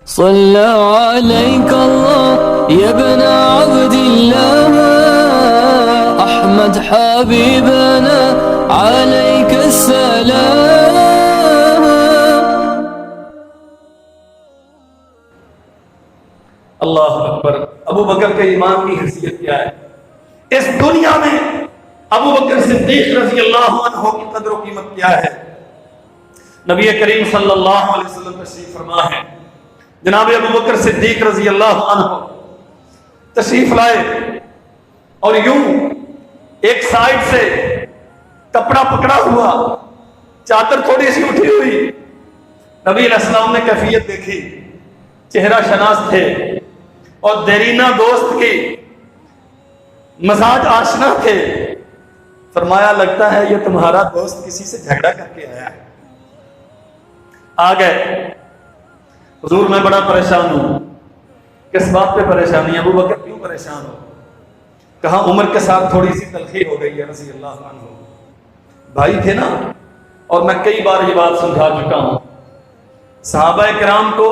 صلى عليك الله يا ابن عبد الله أحمد حبيبنا عليك السلام. اللہ اکبر. ابو بکر کے ایمان کی حیثیت کیا ہے؟ اس دنیا میں ابو بکر صدیق رضی اللہ عنہ کی قدر و قیمت کیا ہے؟ نبی کریم صلی اللہ علیہ وسلم تشریف فرما ہے. جناب ابو بکر صدیق رضی اللہ عنہ تشریف لائے اور یوں ایک سائڈ سے کپڑا پکڑا ہوا، چادر تھوڑی سی اٹھی ہوئی. نبی علیہ السلام نے کیفیت دیکھی، چہرہ شناس تھے اور دیرینہ دوست کی مزاج آشنا تھے. فرمایا لگتا ہے یہ تمہارا دوست کسی سے جھگڑا کر کے آیا ہے. آ گئے. حضور میں بڑا پریشان ہوں. کس بات پہ پریشانی؟ ابو بکر کیوں پریشان ہو؟ کہا عمر کے ساتھ تھوڑی سی تلخی ہو گئی ہے رضی اللہ عنہ. بھائی تھے نا، اور میں کئی بار یہ بات سمجھا چکا ہوں. صحابہ کرام کو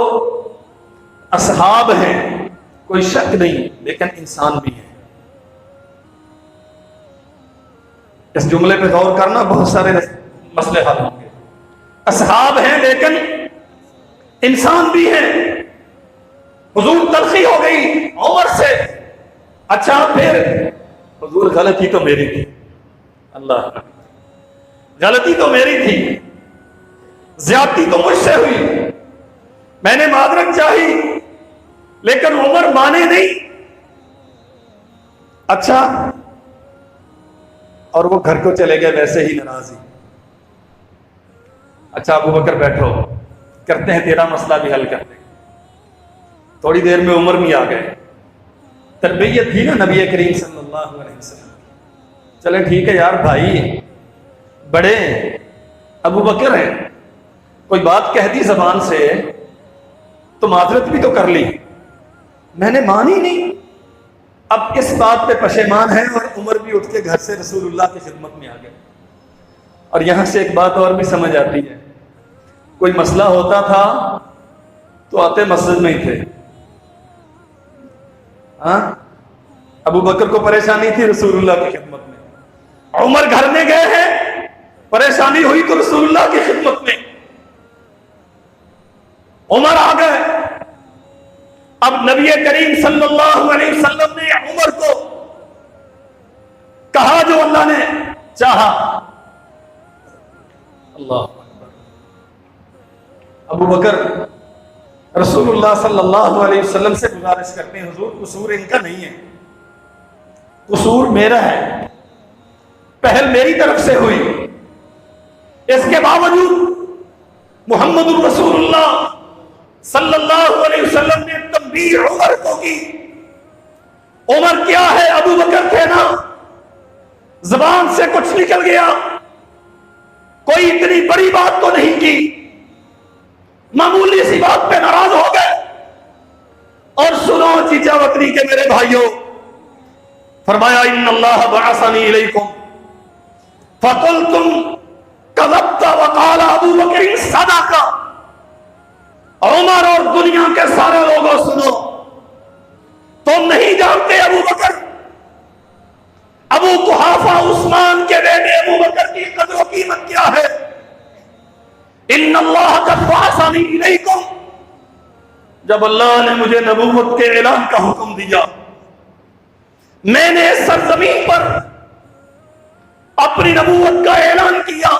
اصحاب ہیں، کوئی شک نہیں، لیکن انسان بھی ہیں. اس جملے پہ غور کرنا، بہت سارے مسئلے حل ہوں گے. اصحاب ہیں لیکن انسان بھی ہیں. حضور تلخی ہو گئی عمر سے. اچھا پھر حضور غلطی تو میری تھی. اللہ، غلطی تو میری تھی، زیادتی تو مجھ سے ہوئی، میں نے معذرت چاہی، لیکن عمر مانے نہیں. اچھا، اور وہ گھر کو چلے گئے ویسے ہی ناراضی. اچھا ابو بکر بیٹھو، کرتے ہیں تیرا مسئلہ بھی حل کرتے ہیں. تھوڑی دیر میں عمر بھی آ گئے. تربیت تھی نا نبی کریم صلی اللہ علیہ وسلم. چلیں ٹھیک ہے یار، بھائی بڑے ابو بکر ہیں، کوئی بات کہہ دی زبان سے تو معذرت بھی تو کر لی، میں نے مانی نہیں. اب اس بات پہ پشیمان ہے. اور عمر بھی اٹھ کے گھر سے رسول اللہ کی خدمت میں آ گئے. اور یہاں سے ایک بات اور بھی سمجھ آتی ہے، کوئی مسئلہ ہوتا تھا تو آتے مسجد میں ہی تھے. ہاں، ابو بکر کو پریشانی تھی رسول اللہ کی خدمت میں. عمر گھر میں گئے ہیں، پریشانی ہوئی تو رسول اللہ کی خدمت میں. عمر آ گئے. اب نبی کریم صلی اللہ علیہ وسلم نے عمر کو کہا جو اللہ نے چاہا. اللہ اکبر. ابو بکر رسول اللہ صلی اللہ علیہ وسلم سے گزارش کرتے ہیں، حضور قصور ان کا نہیں ہے، قصور میرا ہے، پہل میری طرف سے ہوئی. اس کے باوجود محمد الرسول اللہ صلی اللہ علیہ وسلم نے تنبیہ عمر کو کی. عمر کیا ہے، ابو بکر تھے نا، زبان سے کچھ نکل گیا، کوئی اتنی بڑی بات تو نہیں کی، معمولی سی بات پہ ناراض ہو گئے. اور سنو چیچا وطنی کے میرے بھائیوں، فرمایا ان اللہ بعثنی الیکم فقلتم کذبت وقال ابو بکر صدق. عمر اور دنیا کے سارے لوگوں سنو، تم نہیں جانتے ابو بکر، ابو قحافہ عثمان کے بیٹے ابو بکر کی قدر و قیمت کیا ہے. ان اللہ قد بعثنی الیکم، جب اللہ نے مجھے نبوت کے اعلان کا حکم دیا، میں نے سرزمین پر اپنی نبوت کا اعلان کیا.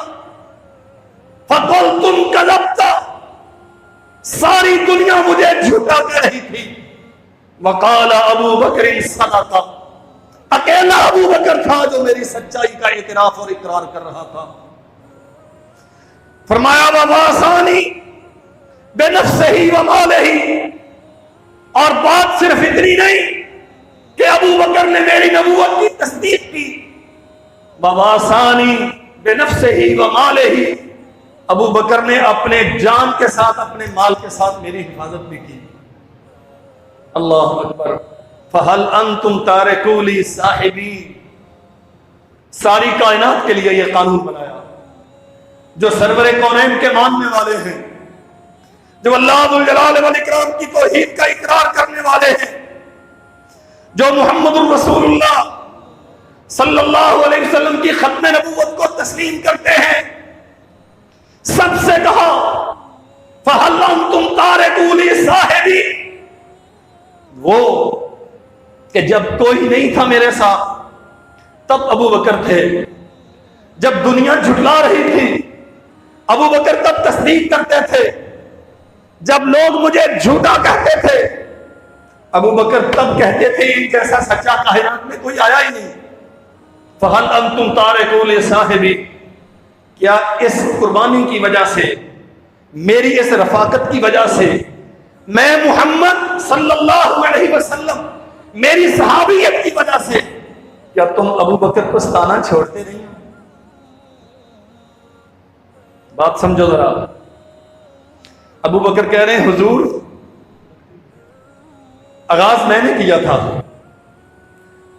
فقلتم کذبت، ساری دنیا مجھے جھوٹا کہہ رہی تھی. وقال ابو بکر صدق، اکیلا ابو بکر تھا جو میری سچائی کا اعتراف اور اقرار کر رہا تھا. فرمایا وبعثنی بنفسہ ومالہ، اور بات صرف اتنی نہیں کہ ابو بکر نے میری نبوت کی تصدیق کی، وبعثنی بنفسہ ومالہ، ابو بکر نے اپنے جان کے ساتھ اپنے مال کے ساتھ میری حفاظت بھی کی. اللہ اکبر. فہل انتم تارکو لی صاحبی، ساری کائنات کے لیے یہ قانون بنایا. جو سرور کونین کے ماننے والے ہیں، جو اللہ ذو الجلال والاکرام کی توحید کا اقرار کرنے والے ہیں، جو محمد الرسول اللہ صلی اللہ علیہ وسلم کی ختم نبوت کو تسلیم کرتے ہیں، سب سے کہا فَهَلْ أَنْتُمْ تَارِكُوا لِي صَاحِبِي، وہ کہ جب کوئی نہیں تھا میرے ساتھ تب ابو بکر تھے، جب دنیا جھٹلا رہی تھی ابو بکر تب تصدیق کرتے تھے، جب لوگ مجھے جھوٹا کہتے تھے ابو بکر تب کہتے تھے ان جیسا سچا کائنات میں کوئی آیا ہی نہیں۔ فَهَلْ أَنْتُمْ تَارِكُوا لِي صَاحِبِي، کیا اس قربانی کی وجہ سے، میری اس رفاقت کی وجہ سے، میں محمد صلی اللہ علیہ وسلم میری صحابیت کی وجہ سے، کیا تم ابو بکر کو ستانا چھوڑتے نہیں؟ بات سمجھو ذرا۔ ابو بکر کہہ رہے ہیں حضور آغاز میں نے کیا تھا،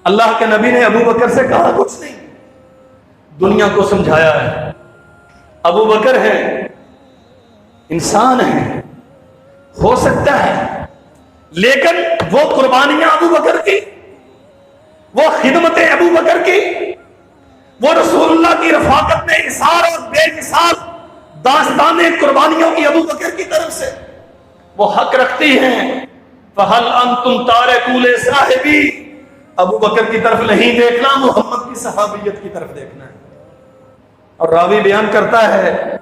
اللہ کے نبی نے ابو بکر سے کہا کچھ نہیں، دنیا کو سمجھایا ہے۔ ابو بکر ہے، انسان ہے، ہو سکتا ہے، لیکن وہ قربانیاں ابو بکر کی، وہ خدمتیں ابو بکر کی، وہ رسول اللہ کی رفاقت میں اثار اور بے مثال داستانیں قربانیوں کی ابو بکر کی طرف سے وہ حق رکھتی ہیں۔ فَهَلْ أَنْتُمْ تَارِكُوا لِي صَاحِبِي، ابو بکر کی طرف نہیں دیکھنا، محمد کی صحابیت کی طرف دیکھنا ہے۔ اور راوی بیان کرتا ہے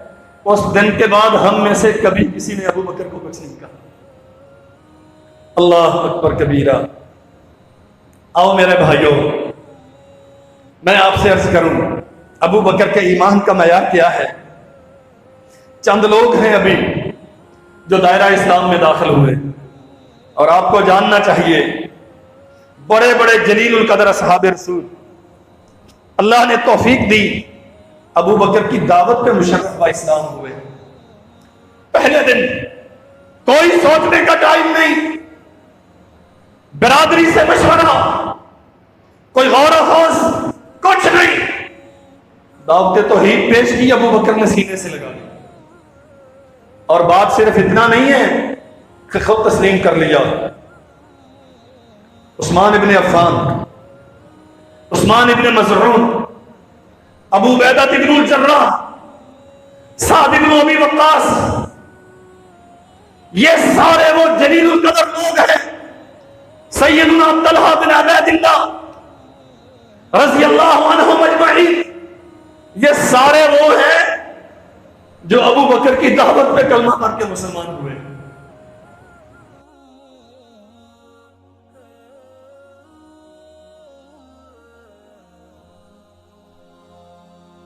اس دن کے بعد ہم میں سے کبھی کسی نے ابو بکر کو کچھ نہیں کہا۔ اللہ اکبر کبیرہ۔ آؤ میرے بھائیوں، میں آپ سے عرض کروں ابو بکر کے ایمان کا معیار کیا ہے؟ چند لوگ ہیں ابھی جو دائرہ اسلام میں داخل ہوئے، اور آپ کو جاننا چاہیے بڑے بڑے جلیل القدر اصحاب رسول اللہ نے توفیق دی، ابو بکر کی دعوت پہ مشرف با اسلام ہوئے۔ پہلے دن کوئی سوچنے کا ٹائم نہیں، برادری سے مشورہ، کوئی غور و خوض، کچھ نہیں، دعوت توحید پیش کی، ابو بکر نے سینے سے لگا لی۔ اور بات صرف اتنا نہیں ہے کہ خود تسلیم کر لیا، عثمان ابن عفان، عثمان ابن مظعون، ابو عبیدہ ابن الجراح، سعد ابن ابی وقاص، یہ سارے وہ جلیل القدر لوگ ہیں، سیدنا طلحہ بن عبید اللہ رضی اللہ عنہم اجمعین، یہ سارے وہ ہیں جو ابو بکر کی دعوت پہ کلمہ پڑھ کے مسلمان ہوئے۔